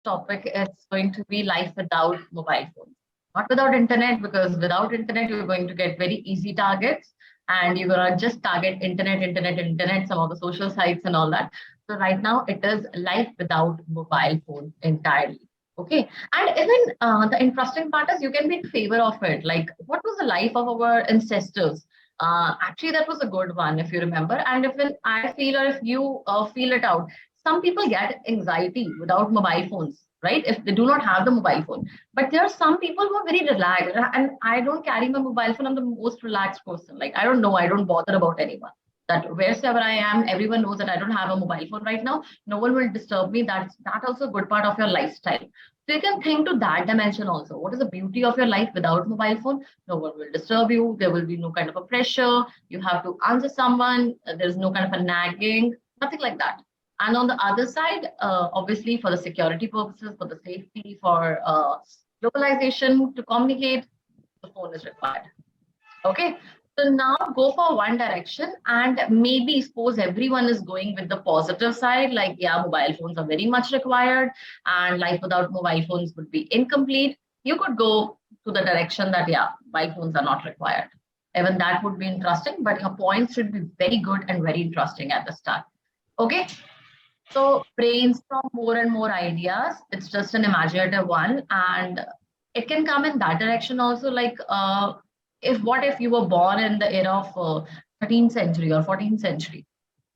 topic is going to be life without mobile phones. Not without internet, because without internet, you're going to get very easy targets and you're going to just target internet, some of the social sites and all that. So right now it is life without mobile phones entirely. Okay. And even the interesting part is you can be in favor of it. Like, what was the life of our ancestors? Actually, that was a good one, if you remember. And if I feel, or if you feel it out, some people get anxiety without mobile phones, right? If they do not have the mobile phone. But there are some people who are very relaxed. And I don't carry my mobile phone. I'm the most relaxed person. Like, I don't know. I don't bother about anyone. That wherever I am, everyone knows that I don't have a mobile phone right now. No one will disturb me. That's also a good part of your lifestyle. So you can think to that dimension also. What is the beauty of your life without mobile phone? No one will disturb you. There will be no kind of a pressure. You have to answer someone. There's no kind of a nagging, nothing like that. And on the other side, obviously for the security purposes, for the safety, for localization, to communicate, the phone is required. Okay. So now go for one direction and maybe suppose everyone is going with the positive side, like, yeah, mobile phones are very much required and life without mobile phones would be incomplete. You could go to the direction that, yeah, mobile phones are not required. Even that would be interesting, but your points should be very good and very interesting at the start. Okay. So brainstorm more and more ideas. It's just an imaginative one. And it can come in that direction also, like, what if you were born in the era of 13th century or 14th century,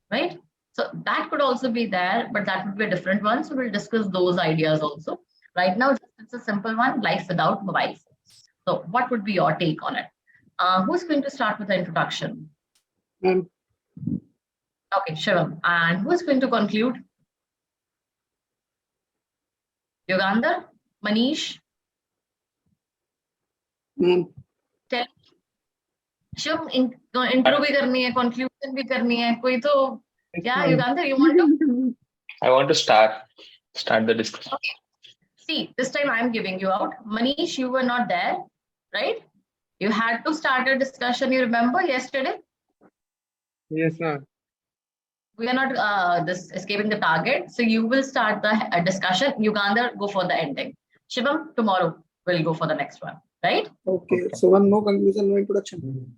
right? So that could also be there, but that would be a different one. So we'll discuss those ideas also. Right now, it's a simple one, life without mobile phones. So what would be your take on it? Who's going to start with the introduction? Okay, Shivam. And who's going to conclude? Yogandhar? Manish? Tell Shivam, intro भी करनी है, conclusion भी करनी है, कोई तो, yeah, Yugandhar, you want to? I want to start the discussion. Okay. See, this time I'm giving you out. Manish, you were not there, right? You had to start a discussion, you remember yesterday? Yes, sir. We are not escaping the target. So you will start the discussion. Yugandhar, go for the ending. Shivam, tomorrow we'll go for the next one, right? Okay. So one no conclusion, no introduction.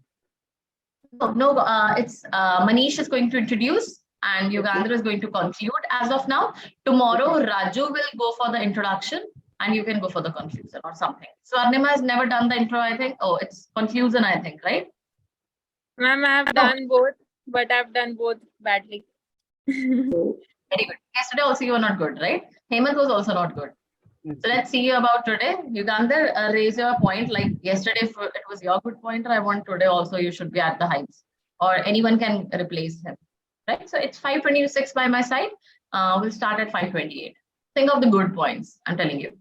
No, it's Manish is going to introduce and Yugandhar is going to conclude as of now. Tomorrow, Raju will go for the introduction and you can go for the conclusion or something. So Arnima has never done the intro, I think. Oh, it's conclusion, I think, right? Ma'am, I have done both, but I've done both badly. Very good. Yesterday also you were not good, right? Hemant was also not good. So let's see about today. Yugandhar, raise your point. Like yesterday, if it was your good pointer, I want today also you should be at the heights. Or anyone can replace him. Right? So it's 5:26 by my side. We'll start at 5:28. Think of the good points, I'm telling you.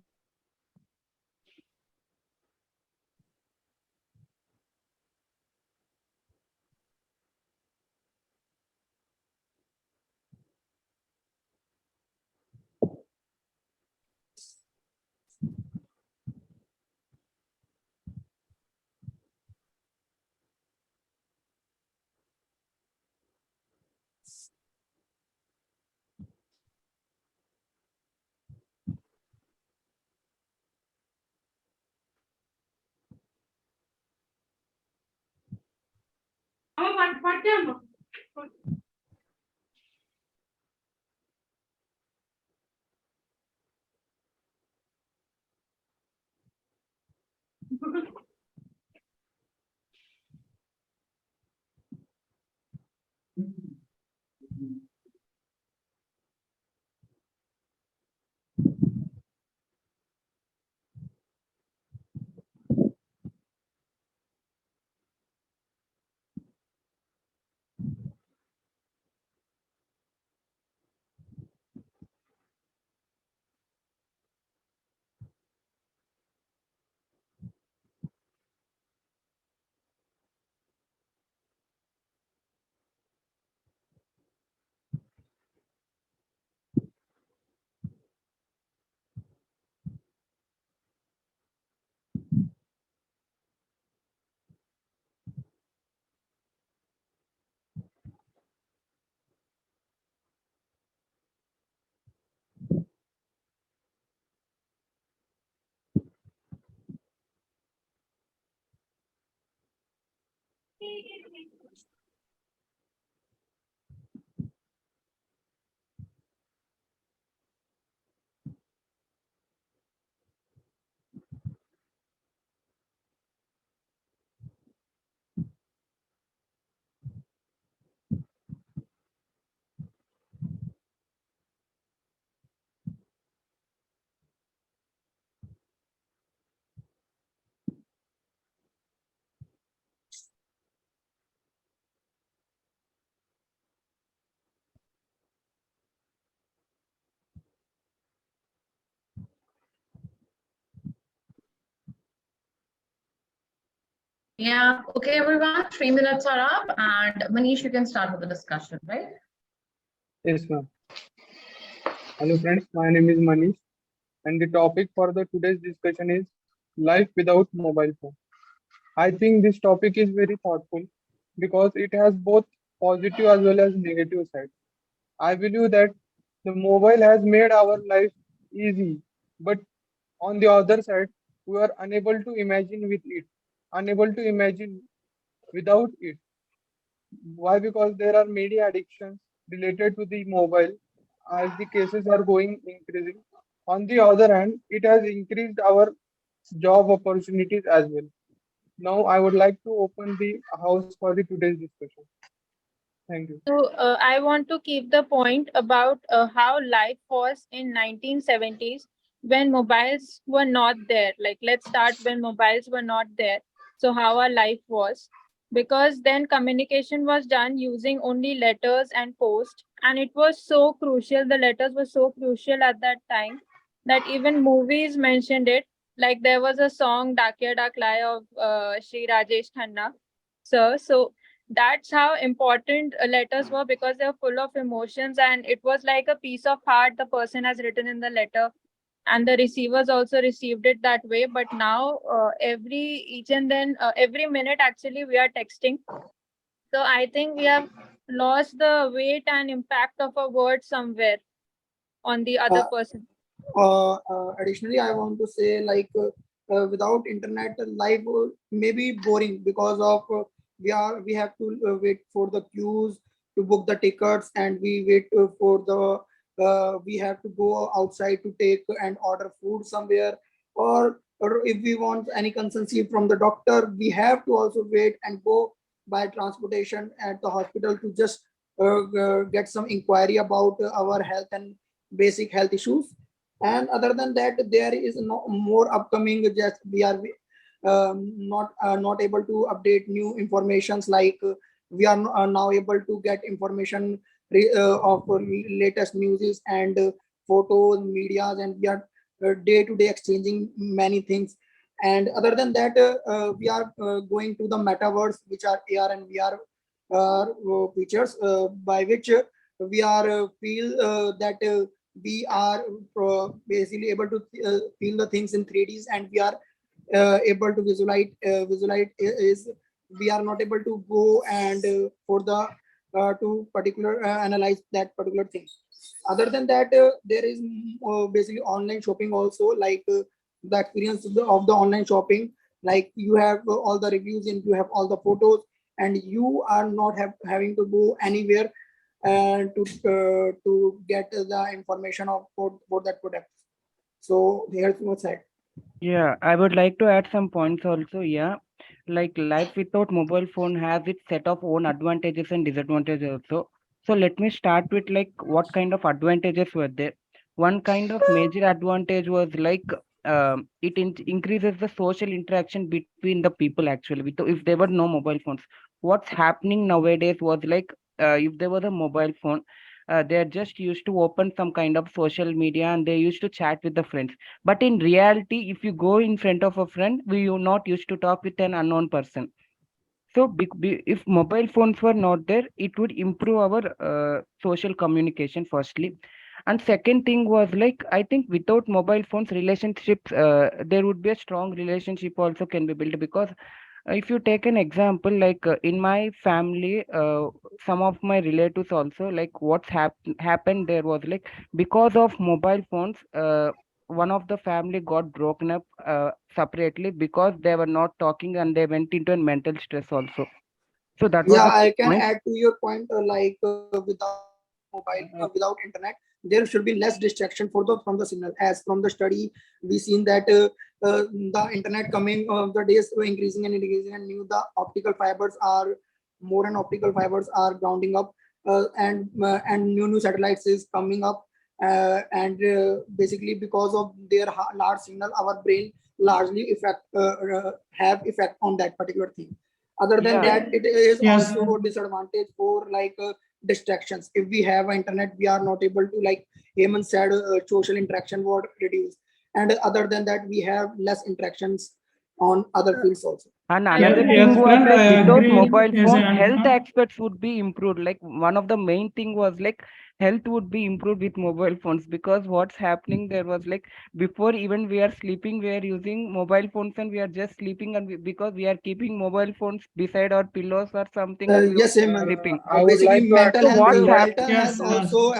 Yeah, okay, everyone, 3 minutes are up, and Manish, you can start with the discussion, right? Yes, ma'am. Hello, friends. My name is Manish, and the topic for the today's discussion is life without mobile phone. I think this topic is very thoughtful because it has both positive as well as negative sides. I believe that the mobile has made our life easy, but on the other side, we are unable to imagine with it, unable to imagine without it. Why? Because there are many addictions related to the mobile as the cases are going increasing. On the other hand, it has increased our job opportunities as well. Now, I would like to open the house for the today's discussion. Thank you. So I want to keep the point about how life was in 1970s when mobiles were not there. Like let's start when mobiles were not there. So how our life was, because then communication was done using only letters and post, and it was so crucial. The letters were so crucial at that time that even movies mentioned it. Like there was a song "Dakya Daklaya" of Shri Rajesh Khanna, sir. So that's how important letters were, because they're full of emotions, and it was like a piece of heart the person has written in the letter, and the receivers also received it that way. But now every each and then every minute actually we are texting. So I think we have lost the weight and impact of a word somewhere on the other Uh, person. Additionally, I want to say without internet, life may be boring because of we have to wait for the queues to book the tickets, and we wait for the we have to go outside to take and order food somewhere, or if we want any consultancy from the doctor, we have to also wait and go by transportation at the hospital to just get some inquiry about our health and basic health issues. And other than that, there is no more upcoming, just we are not able to update new informations, like we are now able to get information of latest news and photos medias, and we are day to day exchanging many things. And other than that, we are going to the metaverse, which are AR and VR features, by which we are feel that we are basically able to feel the things in 3Ds, and we are able to visualize is we are not able to go and for the to particular analyze that particular thing. Other than that, there is basically online shopping also, like the experience of the online shopping, like you have all the reviews and you have all the photos, and you are not having to go anywhere to get the information of for that product. So here's my side. Yeah, I would like to add some points also. Yeah, like life without mobile phone has its set of own advantages and disadvantages also. So let me start with like what kind of advantages were there. One kind of major advantage was like increases the social interaction between the people actually. If there were no mobile phones, what's happening nowadays was like if there was a mobile phone, they're just used to open some kind of social media and they used to chat with the friends, but in reality, if you go in front of a friend, we are not used to talk with an unknown person. So, if mobile phones were not there, it would improve our social communication, firstly. And second thing was like, I think without mobile phones, relationships, there would be a strong relationship also can be built, because if you take an example, like in my family, some of my relatives also, like happened there was like because of mobile phones, one of the family got broken up separately because they were not talking and they went into a mental stress also. So that was Yeah, the I can point. add to your point. Without mobile, without internet, there should be less distraction for the from the signal. As from the study, we seen that the internet coming the days were increasing and increasing, and new the optical fibers are more and optical fibers are grounding up, and new satellites is coming up, and basically because of their large signal, our brain largely have effect on that particular thing. Other than Yeah. that, it is Yes. also a disadvantage for distractions. If we have internet, we are not able to, like Hemant said, social interaction would reduce, and other than that, we have less interactions on other fields also. And I another agree. Yes, thing was friend, like I without agree. mobile Yes, phone, I health understand. aspects would be improved. Like one of the main thing was like health would be improved with mobile phones, because what's happening there was like before even we are sleeping, we are using mobile phones and we are just sleeping, and because we are keeping mobile phones beside our pillows or something, and we Yes, were Hemant. sleeping. I would Basically, like to add So what's something that mental Yes, health yes. also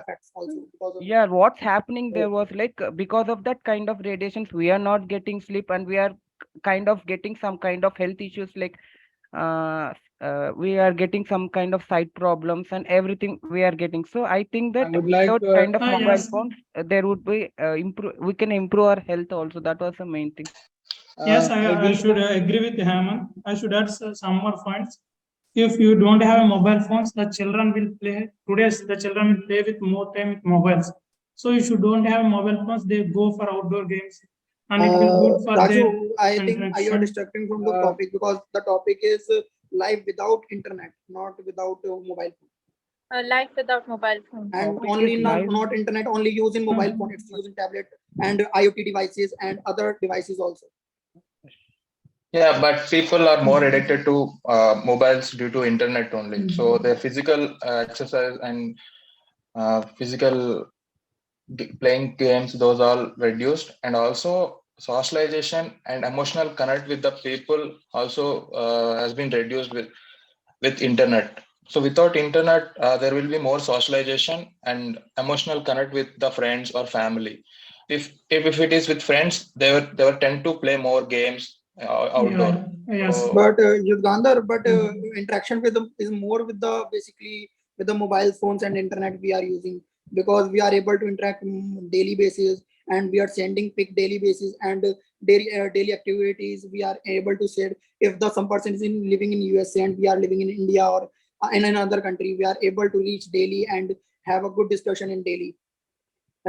affects also because of it. Yeah, what's happening there was like because of that kind of radiations, we are not getting sleep and we are kind of getting some kind of health issues like we are getting some kind of side problems and everything we are getting. So I think I that would like without to kind of mobile Yes. phones, there would be improve. We can improve our health also. That was the main thing. Yes, I I wish should to agree with Hemant. I should add some more points. If you don't have mobile phones, the children will play. Today's the children will play with more time with mobiles. So if you don't have mobile phones, they go for outdoor games, and it will good for their Raju, I think you are interaction. distracting from the uh, topic because the topic is life without internet, not without mobile phone. Life without mobile phone. And Topic is only live. not internet, only use in mobile phone. It's used in tablet and IoT devices and other devices also. Yeah, but people are more addicted to mobiles due to internet only. So their physical exercise and physical playing games, those all reduced, and also socialization and emotional connect with the people also has been reduced with internet. So without internet, there will be more socialization and emotional connect with the friends or family. If it is with friends, they will tend to play more games outdoor. Yes. So But Yudgandhar, but interaction with them is more with the basically with the mobile phones and internet we are using, because we are able to interact daily basis, and we are sending pic daily basis, and daily activities we are able to share. If the some person is living in USA and we are living in India or in another country, we are able to reach daily and have a good discussion in daily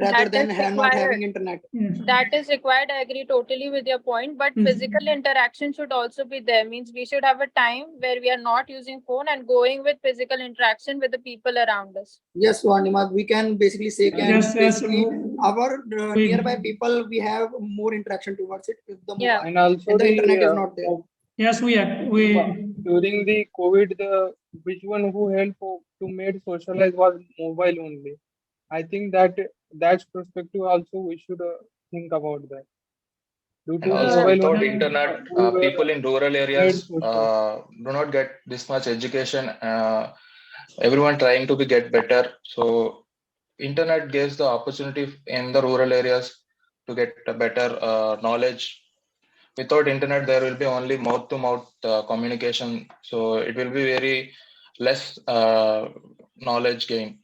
rather That than is not required. having internet. That is required. I agree totally with your point, but physical interaction should also be there. Means we should have a time where we are not using phone and going with physical interaction with the people around us. Yes, Swarnima, we can basically say Yes, basically our We- nearby people, we have more interaction towards it if the mobile, Yeah. and also if the internet is not there. Yes, we during the COVID, the which one who helped to make socialize was mobile only. I think that perspective also we should think about that. Due and to also mobile without only, internet, we were people in rural made areas social. do not get this much education. Everyone trying to be get better. So internet gives the opportunity in the rural areas to get a better knowledge. Without internet, there will be only mouth to mouth communication. So it will be very less knowledge gain.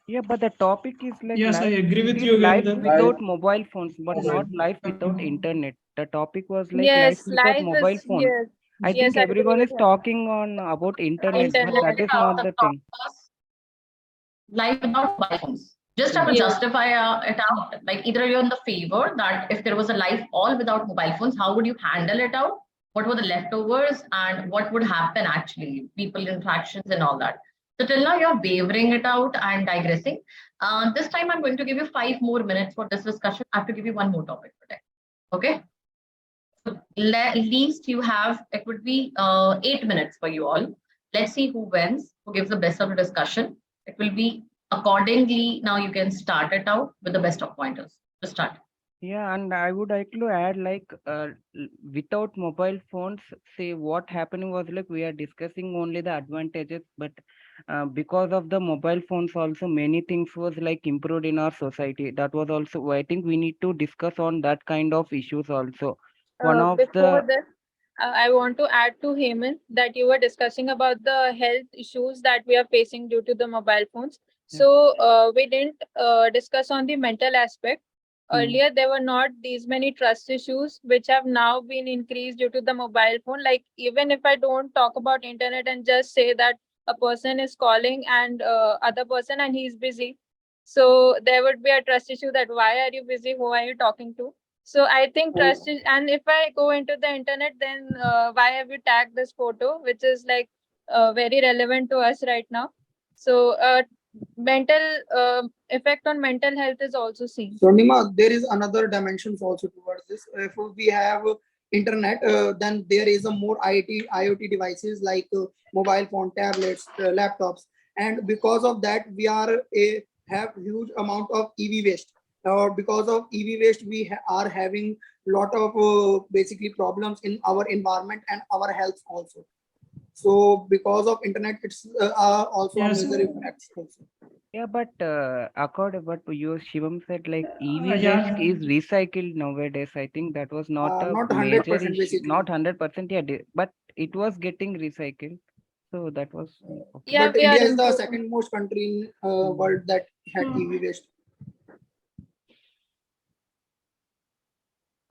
Yeah, but the topic is like Yes, I life. agree with It is you, life Gandhar. without mobile phones, but Yes. not life without internet. The topic was like life Yes, without life mobile is phone. yes. I Yes, think I agree everyone with is him. talking on about internet, but Internet. that is not the thing. Life without mobile phones. Just have to Yes. justify it out. Like either you're in the favor that if there was a life all without mobile phones, how would you handle it out? What were the leftovers and what would happen actually? People interactions and all that. So till now you're wavering it out and digressing. This time I'm going to give you 5 more minutes for this discussion. I have to give you one more topic today. Okay. So least you have, it would be 8 minutes for you all. Let's see who wins, who gives the best of the discussion. It will be accordingly. Now you can start it out with the best of pointers. Just start. Yeah, and I would like to add like without mobile phones, say what happening was like we are discussing only the advantages, but because of the mobile phones also many things was like improved in our society. That was also I think we need to discuss on that kind of issues also. One of Before the this, I want to add to Hemant that you were discussing about the health issues that we are facing due to the mobile phones. So we didn't discuss on the mental aspect. Earlier, there were not these many trust issues, which have now been increased due to the mobile phone. Like, even if I don't talk about internet and just say that a person is calling and other person and he's busy, so there would be a trust issue that why are you busy? Who are you talking to? So I think trust is, and if I go into the internet, then why have you tagged this photo, which is like very relevant to us right now. So mental effect on mental health is also seen. So Nima, there is another dimensions also towards this. If we have internet, then there is a more IoT devices like mobile phone, tablets, laptops, and because of that, we are have huge amount of EV waste. Because of EV waste, we are having lot of basically problems in our environment and our health also. So because of internet, it's also Yes. a major effect also. Yeah, but according what you Shivam said, like EV Yeah. waste is recycled nowadays. I think that was not a Not major 100% issue, basically. not 100%. Yeah, but it was getting recycled, so that was okay. Yeah, But we are India is the improving. second most country in world that had EV waste.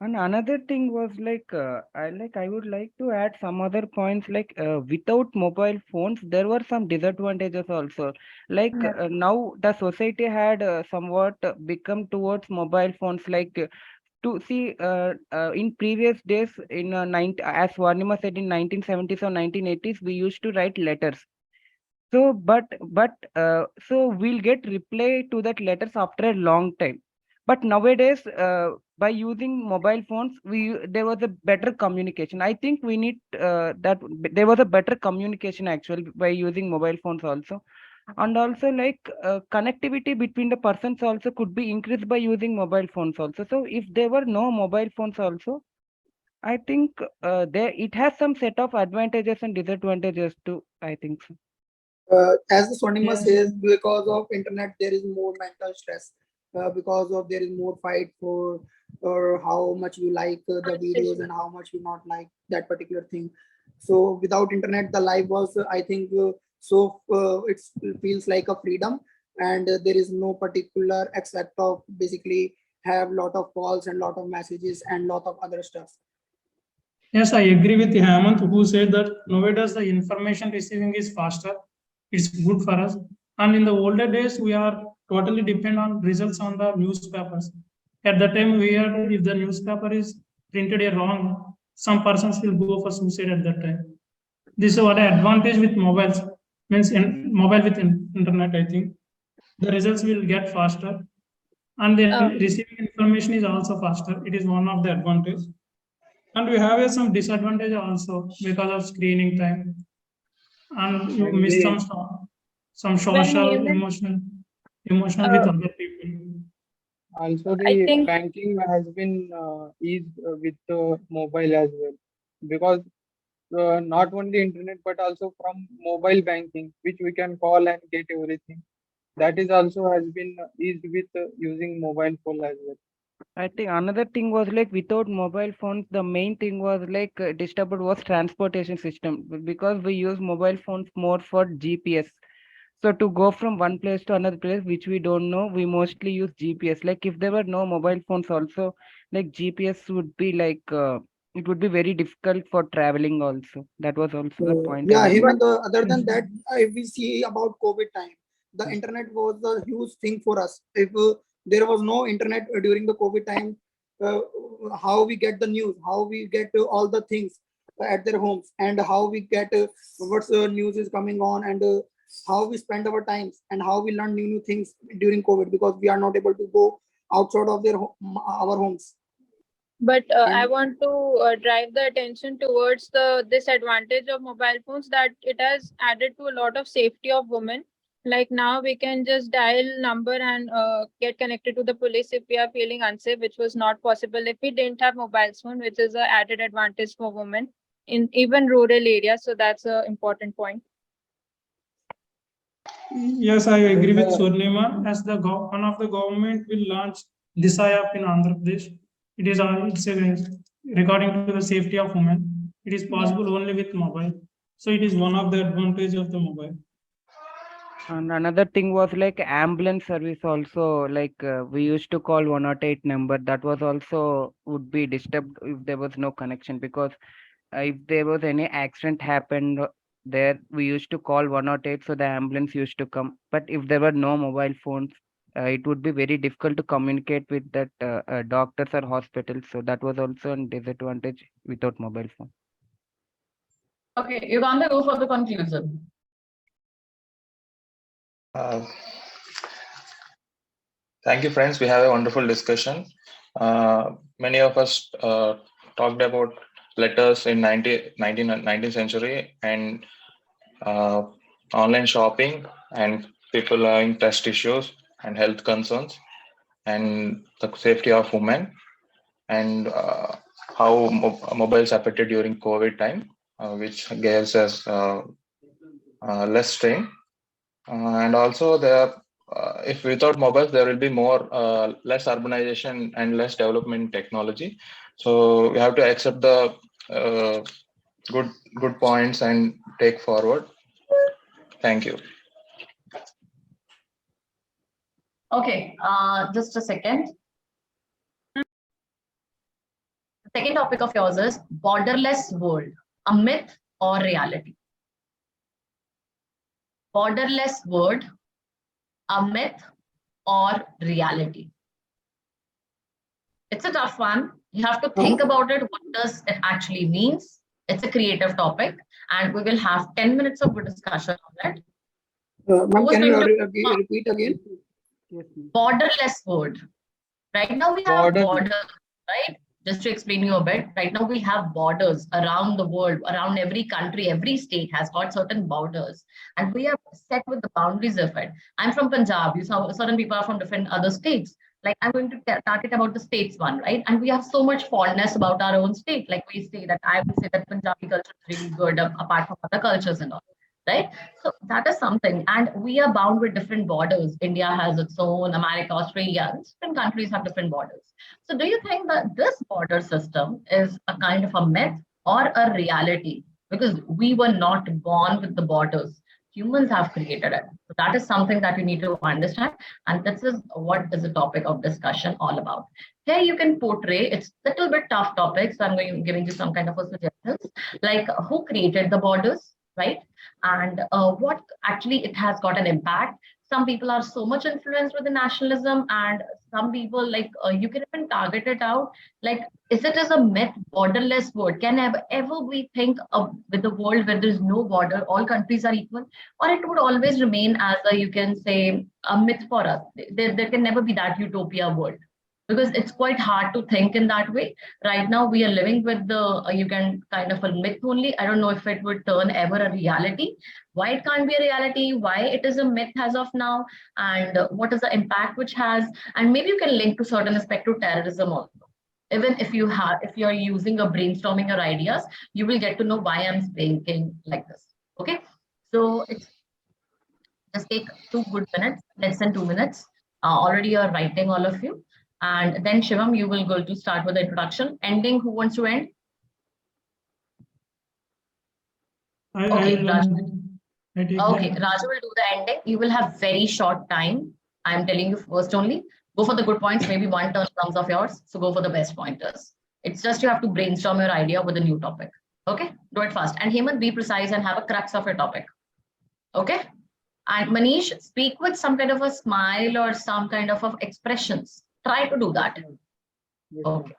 And another thing was like I would like to add some other points like without mobile phones there were some disadvantages also. Like now the society had somewhat become towards mobile phones. Like to see in previous days in as Varnima said in 1970s or 1980s we used to write letters. So so we'll get reply to that letters after a long time. But nowadays, by using mobile phones, there was a better communication. I think we need that there was a better communication actually by using mobile phones also, and also like connectivity between the persons also could be increased by using mobile phones also. So if there were no mobile phones also, I think there it has some set of advantages and disadvantages too. I think so. As the Swarnima Yes. says, because of internet, there is more mental stress. Because of there is more fight for or how much you like the videos and how much you not like that particular thing. So without internet, the life was, I think, it feels like a freedom, and there is no particular except of basically have lot of calls and lot of messages and lot of other stuff. Yes, I agree with Hemant, who said that nowadays the information receiving is faster. It's good for us. And in the older days, we are totally depend on results on the newspapers. At the time, we are if the newspaper is printed a wrong, some persons will go for suicide at that time. This is what an advantage with mobiles means in mobile with internet. I think the results will get faster, and then receiving information is also faster. It is one of the advantage. And we have some disadvantage also because of screening time, and you And miss we some When social, Hemant, emotional with other people. also I the think banking has been eased with the mobile as well, because not only internet but also from mobile banking, which we can call and get everything. That is also has been eased with using mobile phone as well. I think another thing was like without mobile phones, the main thing was like disturbed was transportation system because we use mobile phones more for GPS. So to go from one place to another place, which we don't know, we mostly use GPS. Like if there were no mobile phones also, like GPS would be like, it would be very difficult for traveling also. That was also the point I Yeah, was him saying. and other than that, if we see about COVID time, the internet was a huge thing for us. If there was no internet during the COVID time, uh, how we get the news, how we get all the things at their homes, and how we get what's news is coming on, and how we spend our times, and how we learn new things during COVID because we are not able to go outside of our homes. but I And want to drive the attention towards the disadvantage of mobile phones that it has added to a lot of safety of women. Like now we can just dial number and get connected to the police if we are feeling unsafe, which was not possible if we didn't have mobile phone, which is a added advantage for women in even rural areas. So that's an important point. Yes, I agree with Uh, Swarnima. As one of the government will launch this app in Andhra Pradesh. It's regarding to the safety of women. It is possible only with mobile. So it is one of the advantage of the mobile. And another thing was like ambulance service also, like we used to call 108 number. That was also would be disturbed if there was no connection, because if there was any accident happened there, we used to call 108, so the ambulance used to come. But if there were no mobile phones, it would be very difficult to communicate with that doctors or hospitals. So that was also a disadvantage without mobile phone. Okay, you can go for the conclusion. Thank you, friends. We have a wonderful discussion. Many of us talked about letters in 19th century and online shopping and people having trust issues and health concerns and the safety of women and how mobiles affected during COVID time, which gives us less strain. And also if without mobiles, there will be less urbanization and less development in technology. So we have to accept the good points and take forward. Thank you. Okay, just a second. The second topic of yours is borderless world, a myth or reality? Borderless world, a myth or reality? It's a tough one. You have to think about it. What does it actually means? It's a creative topic, and we will have 10 minutes of good discussion on it. Ma'am, can you repeat again? Yes, Borderless world. Right now we have borders, right? Just to explain you a bit, right now we have borders around the world, around every country, every state has got certain borders, and we are set with the boundaries of it. I'm from Punjab. You saw certain people are from different other states. Like I'm going to target about the states one, right? And we have so much fondness about our own state. Like we say that I would say that Punjabi culture is really good, apart from other cultures and all, right? So that is something, and we are bound with different borders. India has its own, America, Australia, and different countries have different borders. So do you think that this border system is a kind of a myth or a reality? Because we were not born with the borders. Humans have created it. So that is something that you need to understand. And this is what is the topic of discussion all about. Here you can portray, it's a little bit tough topic. So I'm giving you some kind of a suggestions, like who created the borders, right? And what actually it has got an impact. Some people are so much influenced with the nationalism, and some people you can even target it out. Like, is it as a myth, borderless world? Can ever we think of with the world where there is no border, all countries are equal, or it would always remain as a, you can say, a myth for us? There can never be that utopia world, because it's quite hard to think in that way. Right now, we are living with the, you can kind of a myth only. I don't know if it would turn ever a reality. Why it can't be a reality, why it is a myth as of now, and what is the impact which has, and maybe you can link to certain aspect to terrorism also. Even if you're using a brainstorming your ideas, you will get to know why I'm thinking like this. Okay, so it's just take 2 good minutes, less than 2 minutes. Already you're writing, all of you. And then Shivam, you will go to start with the introduction. Ending, who wants to end? Okay, Raju. Okay, Raju will do the ending. You will have very short time. I'm telling you first only. Go for the good points. Maybe one turn comes of yours. So go for the best pointers. It's just you have to brainstorm your idea with a new topic. Okay, do it fast. And Hemant, be precise and have a crux of your topic. Okay. And Manish, speak with some kind of a smile or some kind of expressions. Try to do that. Okay.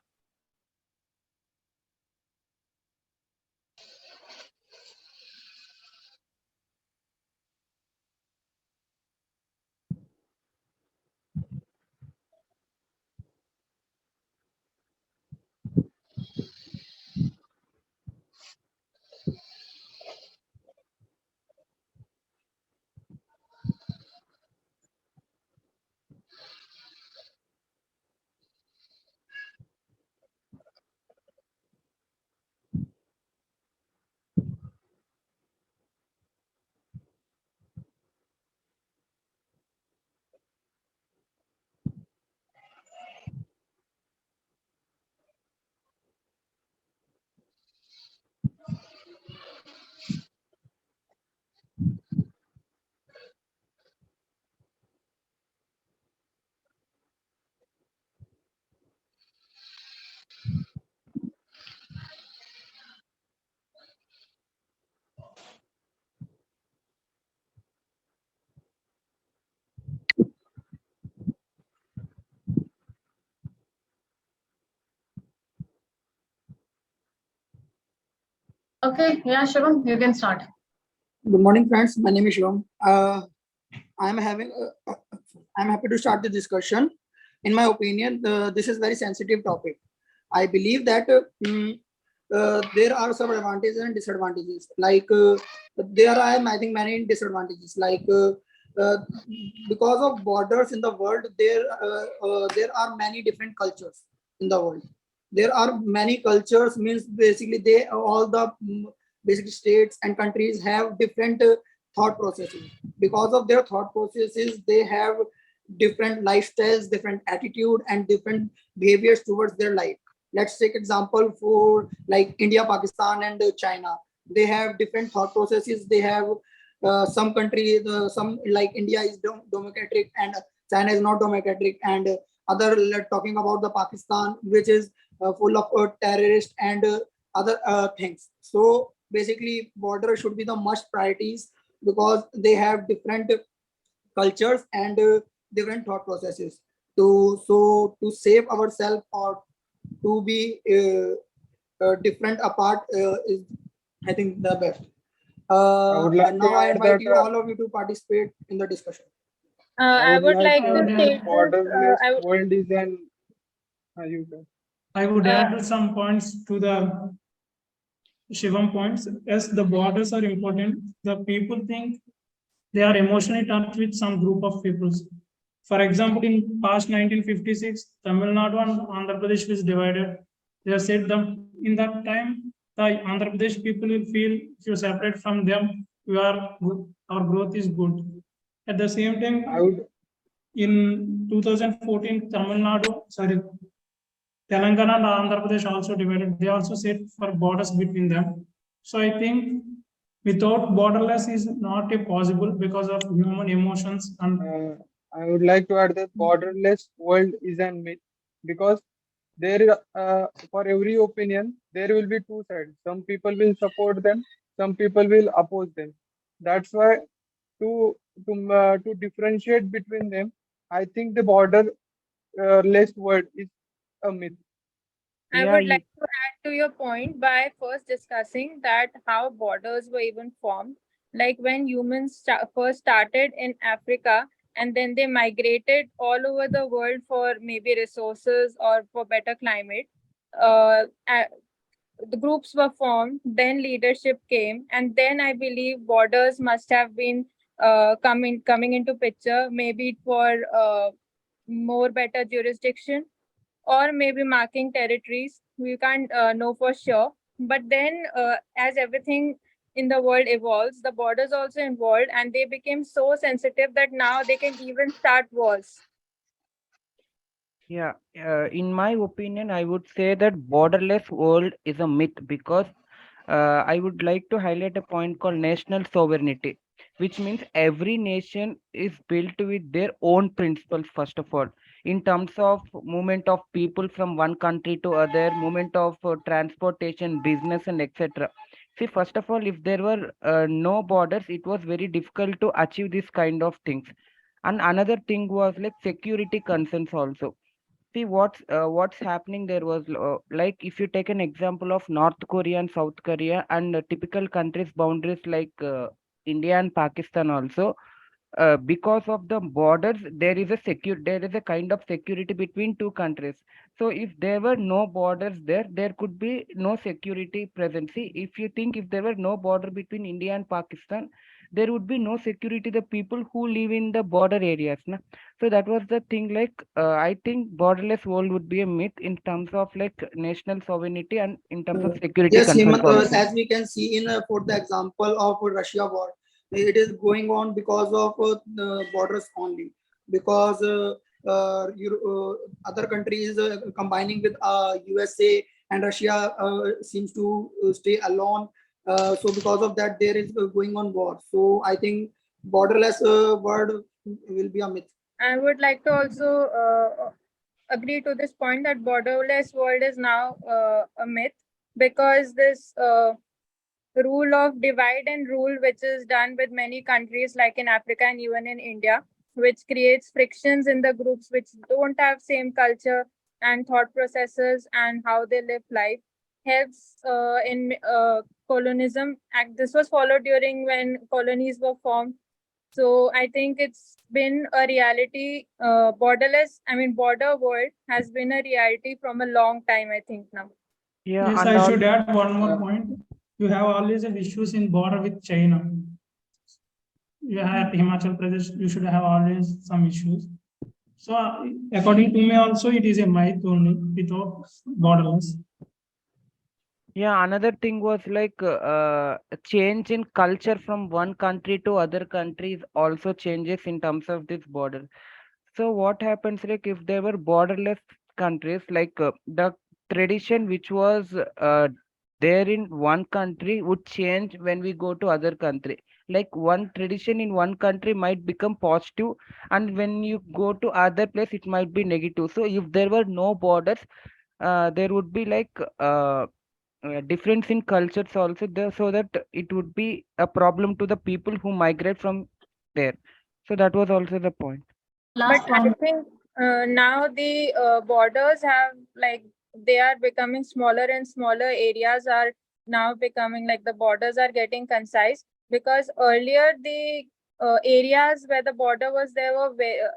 Okay, yeah, Shivam, you can start. Good morning, friends. My name is Shivam. I'm having. I'm happy to start the discussion. In my opinion, this is very sensitive topic. I believe that there are some advantages and disadvantages. Like there are, I think, many disadvantages. Like because of borders in the world, there are many different cultures in the world. There are many cultures, means basically they all the basic states and countries have different thought processes. Because of their thought processes, they have different lifestyles, different attitude, and different behaviors towards their life. Let's take example for like India, Pakistan, and China. They have different thought processes. They have some countries, some like India is democratic and China is not democratic, and other talking about the Pakistan, which is full of terrorists and other things. So basically, border should be the must priorities because they have different cultures and different thought processes. To save ourselves or to be different apart is, I think, the best. I would like Now to I add invite that you all of you to participate in the discussion. I I would would like like to I to would add that state add, this. borderless I would, world is an. You can. I would uh, add some points to the Shivam points. Yes, the borders are important. The people think they are emotionally touched with some group of peoples. For example, in past 1956, Tamil Nadu and Andhra Pradesh was divided. They have said that in that time, the Andhra Pradesh people will feel if you separate from them, you are good, our growth is good. At the same time, I would. in 2014, Tamil Nadu, sorry, Telangana and Andhra Pradesh also divided. They also set for borders between them. So I think without borderless is not a possible because of human emotions and I would like to add that borderless world is an myth because there, for every opinion, there will be two sides. Some people will support them, some people will oppose them. That's why to differentiate between them, I think the borderless world is a myth. I Yeah, would like to add to your point by first discussing that how borders were even formed. Like when humans first started in Africa and then they migrated all over the world for maybe resources or for better climate. The groups were formed, then leadership came, and then I believe borders must have been coming into picture, maybe for more better jurisdiction or maybe marking territories. We can't know for sure. But then, as everything in the world evolves, the borders also evolved, and they became so sensitive that now they can even start wars. yeah. In my opinion, I would say that borderless world is a myth because I would like to highlight a point called national sovereignty, which means every nation is built with their own principles, first of all, in terms of movement of people from one country to other, movement of transportation, business, and etc. See, first of all, if there were no borders, it was very difficult to achieve this kind of things. And another thing was like security concerns also. See what's happening there was like if you take an example of North Korea and South Korea and typical countries boundaries like India and Pakistan also, because of the borders there is a kind of security between two countries. So if there were no borders there could be no security present. See, if you think if there were no border between India and Pakistan, there would be no security the people who live in the border areas na? So that was the thing, like I think borderless world would be a myth in terms of like national sovereignty and in terms of security Yes, concerns Hemant, also. as we can see in for the example of Russia war, it is going on because of the borders only. Because other countries combining with USA and Russia seems to stay alone. So because of that, there is going on war. So I think borderless world will be a myth. I would like to also agree to this point that borderless world is now a myth because this rule of divide and rule, which is done with many countries like in Africa and even in India, which creates frictions in the groups which don't have same culture and thought processes and how they live life, helps in colonialism act. This was followed during when colonies were formed. So I think it's been a reality. Border world has been a reality from a long time, I think now. Yeah, Yes, and I all, should add one more point. You have always issues in border with China. You have Himachal Pradesh, you should have always some issues. So according to me also, it is a myth only without borders. yeah, another thing was like a change in culture from one country to other countries also changes in terms of this border. So what happens like if there were borderless countries, like the tradition which was there in one country would change when we go to other country. Like one tradition in one country might become positive, and when you go to other place, it might be negative. So if there were no borders, there would be like difference in cultures also there, so that it would be a problem to the people who migrate from there. So that was also the point. Last But I one. think now the borders have like they are becoming smaller and smaller. Areas are now becoming like the borders are getting concise, because earlier the areas where the border was there were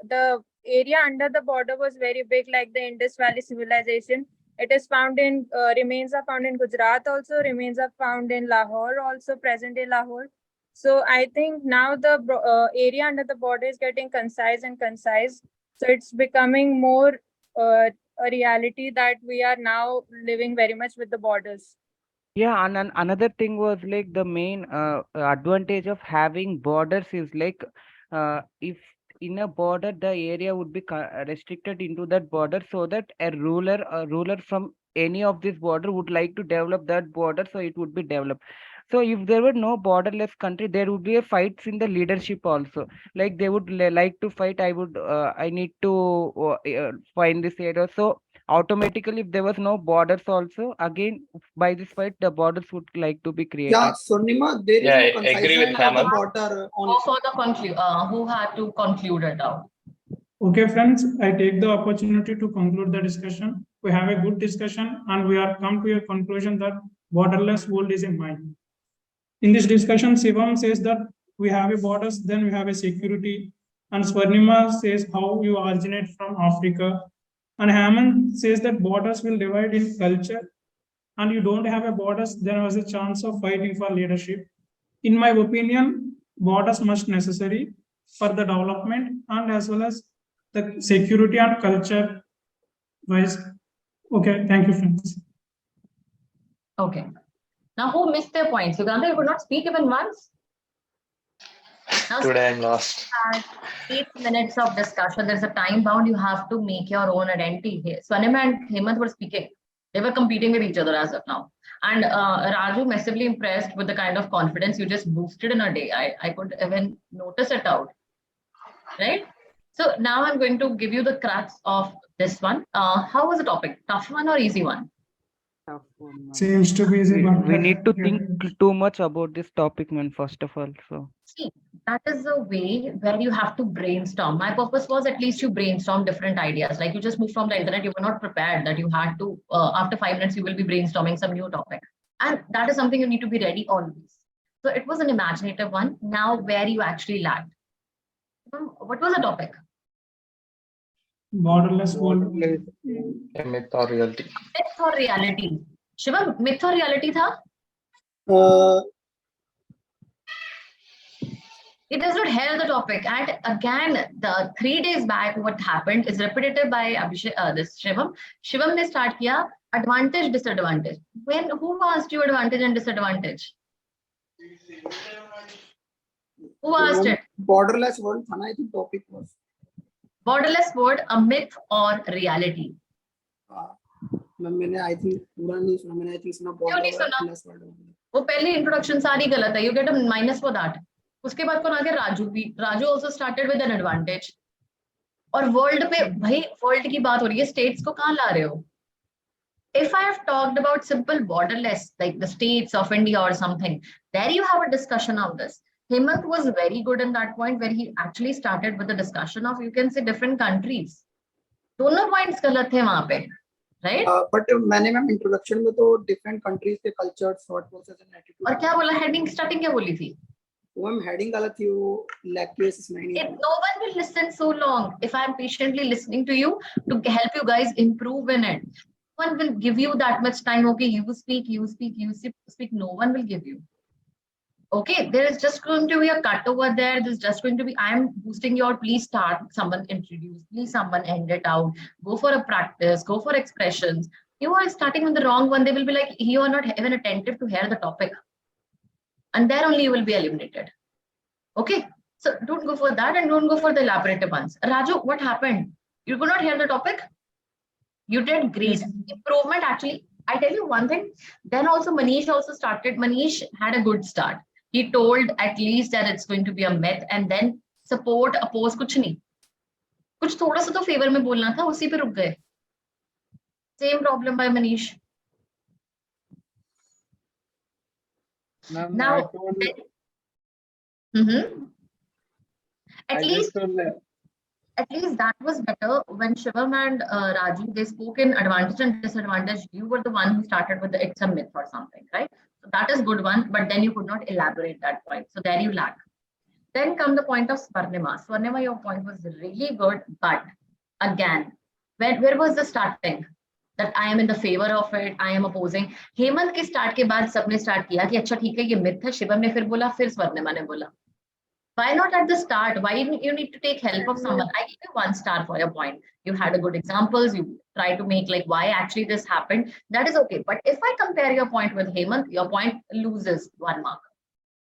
the area under the border was very big, like the Indus Valley civilization. It is found in remains are found in Gujarat also, remains are found in Lahore also, present in Lahore. So I think now the area under the border is getting concise and concise. So it's becoming more a reality that we are now living very much with the borders. Yeah, and another thing was like the main advantage of having borders is like if in a border the area would be restricted into that border, so that a ruler from any of this border would like to develop that border, so it would be developed. So if there were no borderless country, there would be a fights in the leadership also. Like they would like to fight. I need to find this area. So automatically, if there was no borders also, again by this fight the borders would like to be created. Yeah, Surnima, there is Yeah, no I agree with conciseness at the Hemant. border on Go for the who had to conclude it out? Okay, friends, I take the opportunity to conclude the discussion. We have a good discussion and we are come to a conclusion that borderless world is a myth. In this discussion, Shivam says that we have a borders, then we have a security, and Swarnima says how you originate from Africa, and Hammond says that borders will divide in culture, and you don't have a borders, there was a chance of fighting for leadership. In my opinion, borders must necessary for the development and as well as the security and culture wise. Okay, thank you, friends. Okay. Now, who missed their points? Sugandha, you could not speak even once. Now, Today I'm lost. 8 minutes of discussion. There's a time bound. You have to make your own identity here. Swanima and Hemant were speaking. They were competing with each other as of now. And Raju, massively impressed with the kind of confidence you just boosted in a day. I could even notice it out. Right? So now I'm going to give you the crux of this one. How was the topic? Tough one or easy one? Seems to be easy, but We need to think too much about this topic, man, first of all. So See, that is the way where you have to brainstorm. My purpose was at least you brainstorm different ideas. Like you just moved from the internet, you were not prepared that you had to, after 5 minutes, you will be brainstorming some new topic. And that is something you need to be ready always. So it was an imaginative one. Now where you actually lagged. What was the topic? borderless world. A myth or reality? Myth or reality? Shivam, myth or reality tha? It does not hear the topic. And again, the 3 days back, what happened is repetitive by this Shivam. Shivam ne start kiya advantage, disadvantage. Who asked you advantage and disadvantage? Who asked it? Borderless world, I think topic was. Borderless world, a myth or reality? मैंने I think पूरा नहीं सुना. मैंने I think सुना borderless world. वो पहली introduction सारी गलत है. You get a minus for that. उसके बाद कौन आ गया? राजू भी. Raju also started with an advantage. और world पे भाई world की बात हो रही है, states को कहाँ ला रहे हो? If I have talked about simple borderless, like the states of India or something, there you have a discussion of this. Hemant was very good in that point where he actually started with the discussion of, you can say, different countries. दोनों points गलत थे वहां पे, right? But मैंने ma'am introduction में तो different countries के cultures, thought process and attitude और क्या बोला, हेडिंग स्टार्टिंग क्या बोली थी? वो हम हेडिंग गलत थी, वो लैक्यूएस सुनाई नहीं। If no one will listen so long, if I'm patiently listening to you to help you guys improve in it, no one will give you that much time. Okay, you speak, you speak, you speak. No one will give you. Okay, there is just going to be a cut over there. There's just going to be, I'm boosting your, please start, someone introduce, please someone end it out, go for a practice, go for expressions. You are starting with the wrong one. They will be like, you are not even attentive to hear the topic. And there only you will be eliminated. Okay, so don't go for that and don't go for the elaborative ones. Raju, what happened? You could not hear the topic? You did great. Improvement actually. I tell you one thing, then also Manish also started. Manish had a good start. He told at least that it's going to be a myth and then support, oppose, कुछ नहीं. कुछ थोड़ा सा तो favor में बोलना था, उसी पे रुक गए. Same problem by Manish. Now, at least that was better when Shivam and Raju, they spoke in advantage and disadvantage. You were the one who started with the it's a myth or something, right? So that is good one, but then you could not elaborate that point. So there you lack. Then come the point of Swarnima. Swarnima, your point was really good, but again, where was the starting? That I am in the favor of it, I am opposing. Hemant के start के बाद सबने start किया कि अच्छा ठीक है ये myth है. Shivam ने फिर बोला, फिर Swarnima ने बोला. Why not at the start? Why you need to take help of someone? I give you 1 star for your point. You had a good examples. You try to make like why actually this happened. That is okay. But if I compare your point with Hemant, your point loses 1 mark,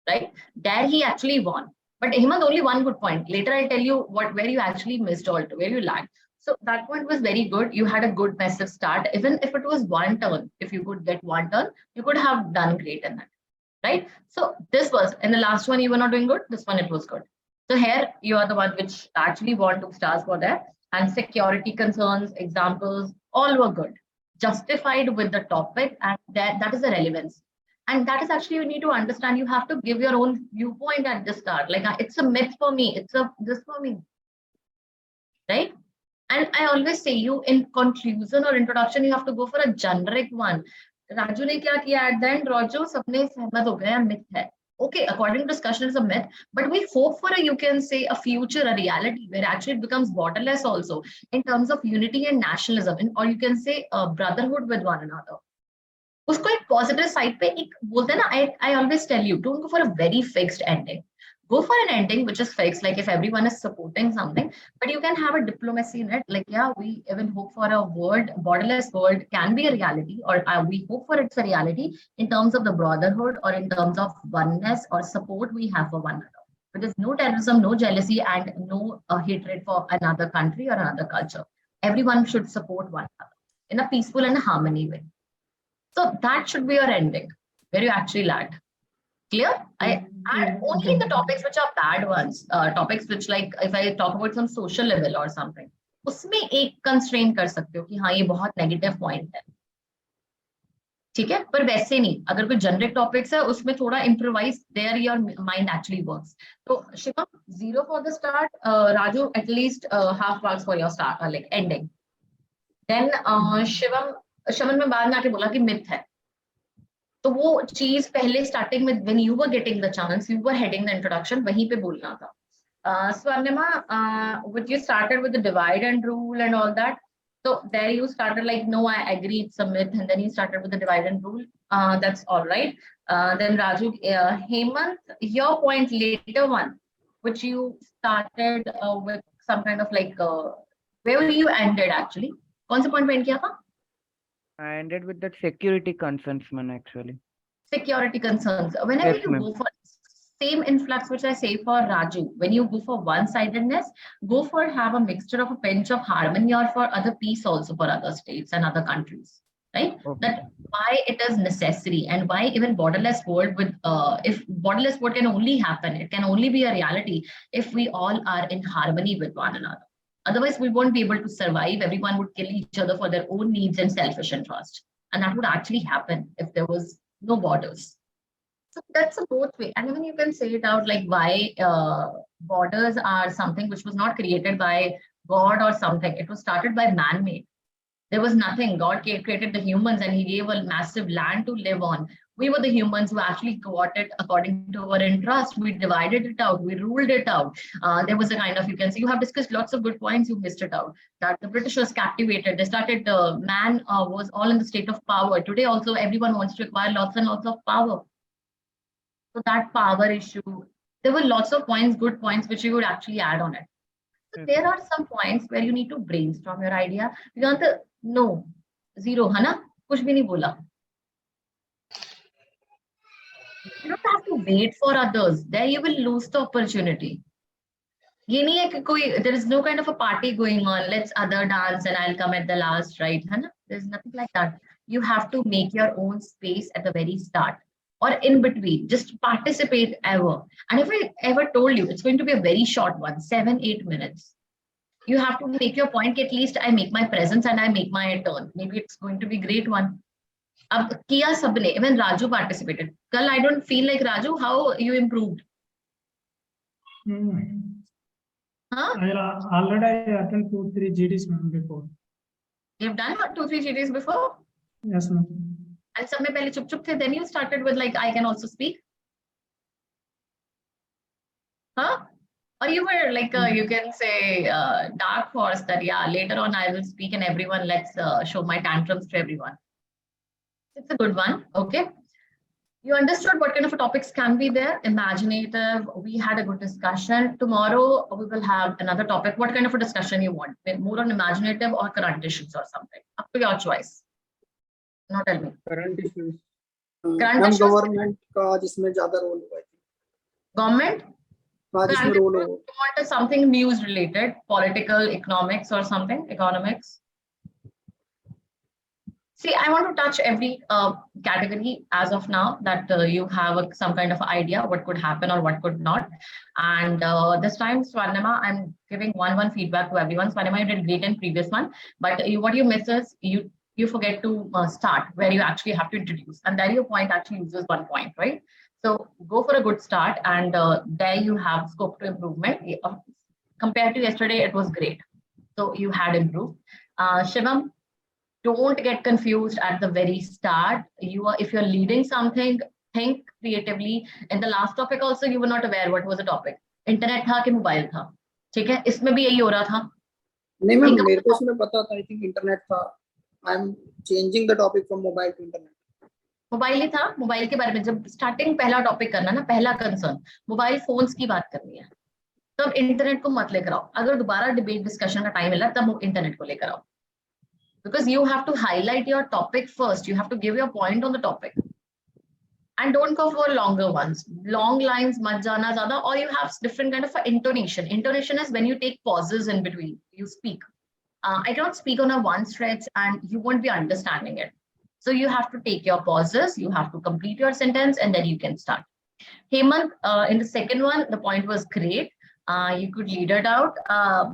right? There he actually won. But Hemant only 1 good point. Later I'll tell you where you actually missed out, where you lagged. So that point was very good. You had a good massive start. Even if it was 1 turn, if you could get 1 turn, you could have done great in that. Right? So this was, in the last one, you were not doing good. This one, it was good. So here you are the one which actually won 2 stars for that. And security concerns, examples, all were good. Justified with the topic, and that is the relevance. And that is actually, you need to understand, you have to give your own viewpoint at the start. Like, it's a myth for me. It's a this for me. Right? And I always say, you in conclusion or introduction, you have to go for a generic one. Raju ने क्या किया at the end? Raju सबने सहमत हो गए, myth है. Okay, according to discussion is a myth, but we hope for you can say a future, a reality where actually it becomes borderless also in terms of unity and nationalism, or you can say a brotherhood with one another. उसको एक positive side पे एक बोलते हैं ना, I always tell you, don't go for a very fixed ending. Go for an ending which is fixed, like if everyone is supporting something, but you can have a diplomacy in it. Like, yeah, we even hope for a world, borderless world can be a reality, or we hope for it's a reality in terms of the brotherhood or in terms of oneness or support we have for one another. But there's no terrorism, no jealousy, and no hatred for another country or another culture. Everyone should support one another in a peaceful and harmony way. So that should be your ending, where you actually land. Clear? I add only the topics which are bad ones, topics which, like if I talk about some social level or something, उसमें एक constraint कर सकते हो कि हाँ ये बहुत negative point है, ठीक है? पर वैसे नहीं, अगर कोई generic topics है उसमें थोड़ा improvise, there your mind actually works. So Shivam, 0 for the start. Raju, at least half marks for your start, like ending. Then Shivam में बाद में आके बोला कि myth है. तो वो चीज पहले स्टार्टिंग में when you were getting the chance, you were heading the introduction, वहीं पे बोलना था. Swarnima, which you started with the divide and rule and all that. So there you started like, no, I agree, it's a myth, and then you started with the divide and rule. That's all right. Then Raju, Hemant, your point later one, which you started with some kind of like, where you ended actually? कौन सा point पे end किया था? I ended with that security concerns, man, actually. Security concerns. Whenever you go for same influx, which I say for Raju, when you go for one-sidedness, go for have a mixture of a pinch of harmony or for other peace also for other states and other countries, right? Okay. That why it is necessary and why even borderless world with, if borderless world can only happen, it can only be a reality if we all are in harmony with one another. Otherwise, we won't be able to survive. Everyone would kill each other for their own needs and selfish interest. And that would actually happen if there was no borders. So that's a both way. And even you can say it out like why borders are something which was not created by God or something. It was started by man-made. There was nothing. God created the humans and he gave a massive land to live on. We were the humans who actually got it according to our interest. We divided it out. We ruled it out. There was a kind of, you can see, you have discussed lots of good points. You missed it out. That the British was captivated. They started, man was all in the state of power. Today also, everyone wants to acquire lots and lots of power. So that power issue, there were lots of points, good points, which you would actually add on it. So there are some points where you need to brainstorm your idea. You don't have to, no, zero, है ना? कुछ भी नहीं बोला. You don't have to wait for others. There you will lose the opportunity. ये नहीं है कि कोई, there is no kind of a party going on. Let's other dance and I'll come at the last, right? है ना? There's nothing like that. You have to make your own space at the very start or in between. Just participate ever. And if I ever told you, it's going to be a very short one, 7-8 minutes. You have to make your point. At least I make my presence and I make my turn. Maybe it's going to be great one. Ab kiya sabne, even Raju participated. Kal I don't feel like Raju. How you improved? Huh? I already attended 2-3 GDs before. You've done 2-3 GDs before? Yes, ma'am. And sab mein pehle chup chup the, then you started with like, I can also speak. Huh? Or you were like, you can say dark horse that, yeah, later on I will speak and everyone, let's show my tantrums to everyone. It's a good one. Okay. You understood what kind of topics can be there. Imaginative. We had a good discussion. Tomorrow we will have another topic. What kind of a discussion you want? More on imaginative or current issues or something? Up to your choice. No, tell me. Current issues. Current issues? Government का जिसमें ज़्यादा role हुआ है. Government? हाँ, जिसमें role हो. You want something news related, political, economics or something, economics? See, I want to touch every category as of now that you have some kind of idea what could happen or what could not. And this time, Swarnima, I'm giving one feedback to everyone. Swarnima, you did great in previous one, but what you miss is you forget to start where you actually have to introduce. And there your point actually uses 1 point, right? So go for a good start and there you have scope to improvement. Compared to yesterday, it was great. So you had improved. Shivam, don't get confused at the very start. If you're leading something, think creatively. In the last topic also, you were not aware what was the topic. Internet था कि mobile था. ठीक है? इसमें भी यही हो रहा था. नहीं मैम, मेरे को इसमें पता था. I think internet था. I'm changing the topic from mobile to internet. Mobile ही था. मोबाइल के बारे में जब स्टार्टिंग पहला टॉपिक करना ना, पहला कंसर्न मोबाइल फोन्स की बात करनी है, तब इंटरनेट को मत लेकर आओ. अगर दोबारा डिबेट डिस्कशन का टाइम मिला तब इंटरनेट को लेकर आओ. Because you have to highlight your topic first. You have to give your point on the topic. And don't go for longer ones. Long lines, mat jana zyada, or you have different kind of intonation. Intonation is when you take pauses in between. You speak. I cannot speak on a one stretch and you won't be understanding it. So you have to take your pauses. You have to complete your sentence and then you can start. Hemant, in the second one, the point was great. You could lead it out.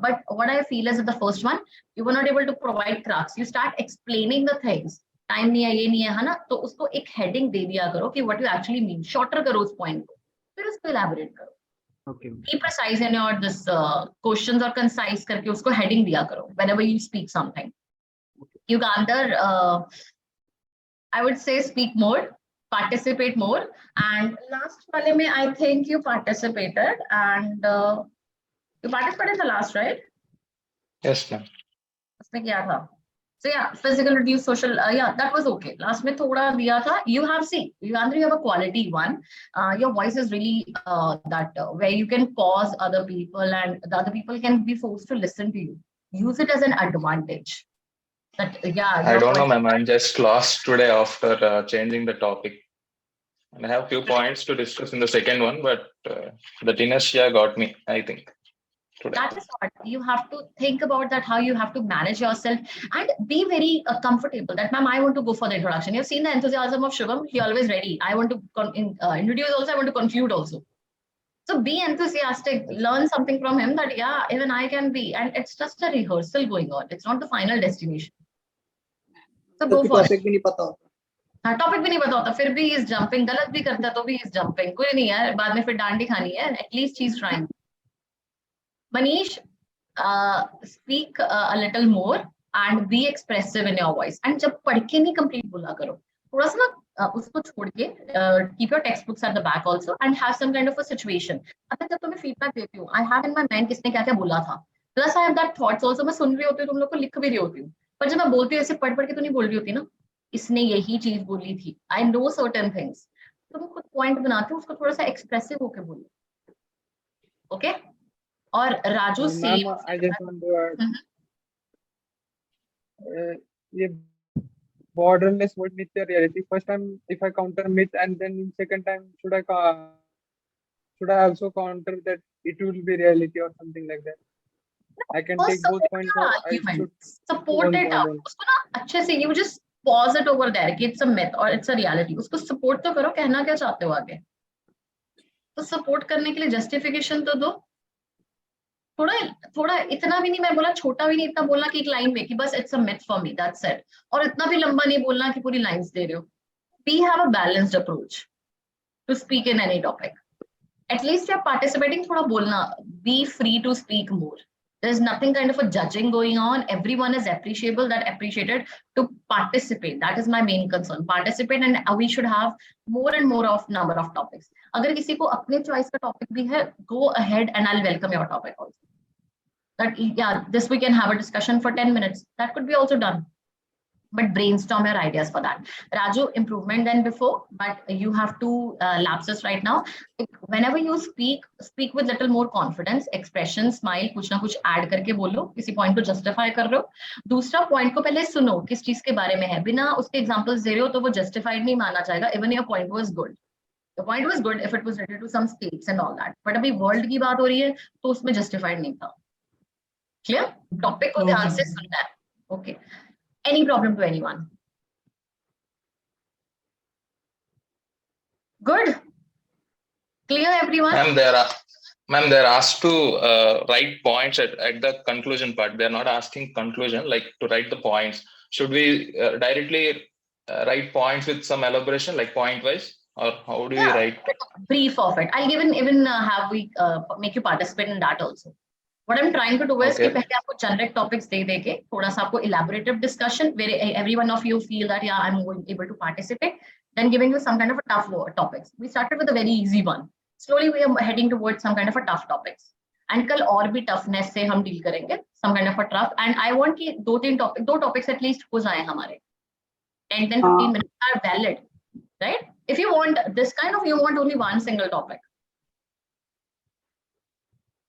But what I feel is that the first one, you were not able to provide crux. You start explaining the things. Time nahi hai, ye nahi hai, है ना? तो उसको एक heading दे दिया करो कि what you actually mean. Shorter करो उस point को. फिर उसको elaborate करो. Okay. Be precise in your this questions or concise करके उसको heading दिया करो whenever you speak something. Yugandhar, I would say speak more. Participate more. And last wale mein, I think you participated and you participated in the last, right? Yes, ma'am. Usme kya tha? So yeah, physical reduce social, yeah, that was okay. Last mein thoda diya tha. You have, see, you have a quality one. Your voice is really where you can pause other people and the other people can be forced to listen to you. Use it as an advantage. That, yeah, I don't know, ma'am. I'm just lost today after changing the topic. And I have a few points to discuss in the second one, but the inertia got me, I think, today. That is what you have to think about, that how you have to manage yourself and be very comfortable that, ma'am, I want to go for the introduction. You've seen the enthusiasm of Shivam. He always ready. I want to introduce also. I want to conclude also. So be enthusiastic, learn something from him that, yeah, even I can be. And it's just a rehearsal going on. It's not the final destination. So go for it. भी नहीं पता होता. हाँ, topic भी नहीं पता होता, फिर भी इज जंपिंग. गलत भी करता तो भी इज जंपिंग. कोई नहीं है, बाद में फिर डांडी खानी है. At least she is trying. Manish, speak a little more. and be expressive in your voice. And जब पढ़ के नहीं complete बोला करो, थोड़ा सा ना उसको छोड़ के keep your textbooks at the back also and have some kind of a situation. अगर जब तुम्हें feedback देती हूँ, I have in my mind किसने क्या क्या बोला था. Plus I have that thoughts also. मैं सुन रही होती हूँ, तुम लोग को लिख भी रही होती हूँ. पर जब मैं बोलती हूँ ऐसे पढ़ के तो नहीं बोल रही होती ना. इसने यही चीज बोली थी. I know certain things. तुम खुद पॉइंट बनाते हो, उसको थोड़ा सा एक्सप्रेसिव होके बोलो. ओके. और Raju ma'am I just want to add ये borderless what myth or reality. First time if I counter myth, and then in second time should I also counter that it will be reality or something like that? I can take both points or I should support it up. उसको ना अच्छे से you just pause it over there कि it's a myth or it's a reality. उसको support तो करो, कहना क्या चाहते हो आगे. तो support करने के लिए justification तो दो. थोड़ा इतना भी नहीं, मैं बोला छोटा भी नहीं इतना बोलना कि एक लाइन में कि बस it's a myth for me, that's it. और इतना भी लंबा नहीं बोलना कि पूरी लाइंस दे रहे हो. We have a balanced approach to speak in any topic. At least you're participating, थोड़ा बोलना. Be free to speak more. There's nothing kind of a judging going on. Everyone is appreciated to participate. That is my main concern. Participate, and we should have more and more of number of topics. अगर किसी को अपने choice का topic भी है, go ahead and I'll welcome your topic also. That yeah, this we can have a discussion for 10 minutes. That could be also done. But brainstorm your ideas for that. Raju, improvement than before, but you have two lapses right now. Whenever you speak with little more confidence, expression, smile, कुछ ना कुछ add करके बोलो, किसी point को justify कर रहे हो. दूसरा point को पहले सुनो, किस चीज के बारे में है. बिना उसके examples दे रहे हो तो वो justified नहीं माना जाएगा. Even your point was good. The point was good if it was related to some states and all that. But अभी world की बात हो रही है तो उसमें justified नहीं था. Clear? Topic को ध्यान से सुनना है. Okay. Any problem to anyone? Good. Clear, everyone? Ma'am, they're asked to write points at the conclusion part. They're not asking conclusion, like to write the points. Should we directly write points with some elaboration, like point wise, or how do we write? Brief of it. I'll even have we make you participate in that also. What I'm trying to do is कि पहले आपको generic topics दे के थोड़ा सा आपको elaborative discussion where every one of you feel that yeah I'm able to participate, then giving you some kind of a tough topics. We started with a very easy one. Slowly we are heading towards some kind of a tough topics. And कल और भी toughness से हम deal करेंगे, some kind of a tough. And I want कि दो topics at least हो जाए हमारे. 10-15 minutes are valid, right? If you want this kind of, you want only one single topic.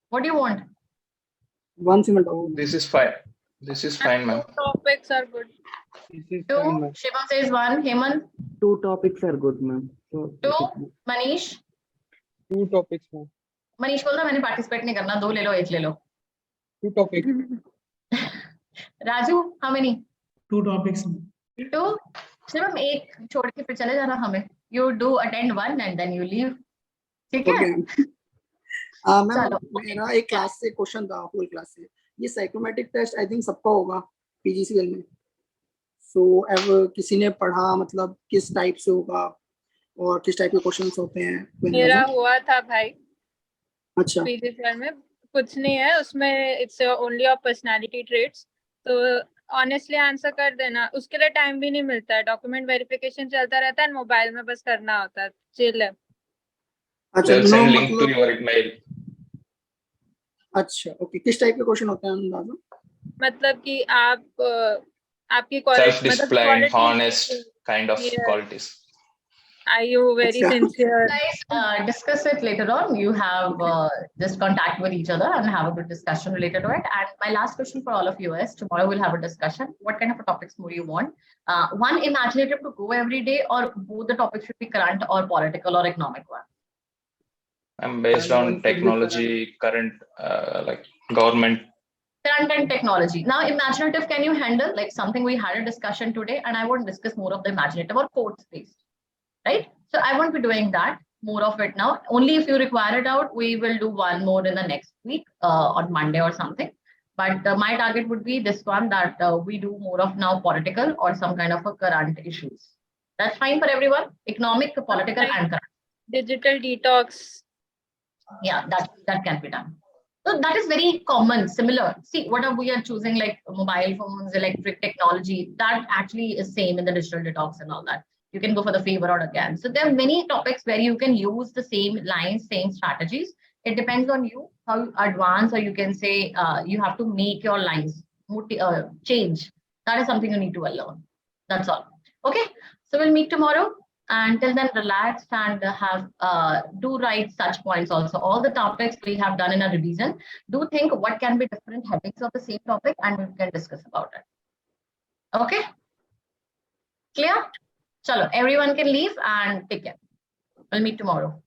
What do you want? One single topic. This is fine. This is fine, ma'am. Topics are good. Two. Shivam says one. Hemant. 2 topics are good, ma'am. So, 2. Manish. 2 topics, ma'am. Manish बोल रहा मैंने participate नहीं करना. 2 ले लो, 1 ले लो. 2 topics. Raju, how many? 2 topics. 2. Shivam 1 छोड़ के फिर चले जाना हमें. You do attend 1 and then you leave. ठीक है? मैम मेरा एक क्लास से क्वेश्चन था, होल क्लास से. ये साइकोमेट्रिक टेस्ट आई थिंक सबका होगा पीजीसीएल में. सो अब किसी ने पढ़ा मतलब किस टाइप से होगा और किस टाइप के क्वेश्चंस होते हैं? मेरा हुआ था भाई. अच्छा. पीजीसीएल में कुछ नहीं है उसमें, it's only of personality traits. तो ऑनेस्टली आंसर कर देना. उसके लिए टाइम भी नहीं मिलता है. डॉक्यूमेंट वेरिफिकेशन चलता रहता है, मोबाइल में बस करना होता है. चिल है. अच्छा, send link to your email. अच्छा, ओके. किस टाइप के क्वेश्चन होते हैं अंदाजा? मतलब कि आप आपकी self discipline, honest kind of qualities. Are you very sincere? Guys, discuss it later on. You have just contact with each other and have a good discussion related to it. And my last question for all of you is, tomorrow we'll have a discussion. What kind of topics more you want? One imaginative to go every day, or both the topics should be current or political or economic one? I'm based on technology, current, like government. Current and technology. Now, imaginative, can you handle like something we had a discussion today, and I won't discuss more of the imaginative or quotes based, right? So I won't be doing that, more of it now. Only if you require it out, we will do one more in the next week on Monday or something. But my target would be this one, that we do more of now political or some kind of a current issues. That's fine for everyone. Economic, political, and current. Digital detox. Yeah, that can be done. So that is very common, similar. See, what we are choosing, like mobile phones, electric technology, that actually is same in the digital detox and all that. You can go for the favor or again. So there are many topics where you can use the same lines, same strategies. It depends on you how you advance, or you can say you have to make your lines change. That is something you need to learn. That's all. Okay. So we'll meet tomorrow. Until then, relax and have do write such points also. All the topics we have done in a revision. Do think what can be different headings of the same topic, and we can discuss about it. Okay? Clear? Chalo, everyone can leave and take care. We'll meet tomorrow.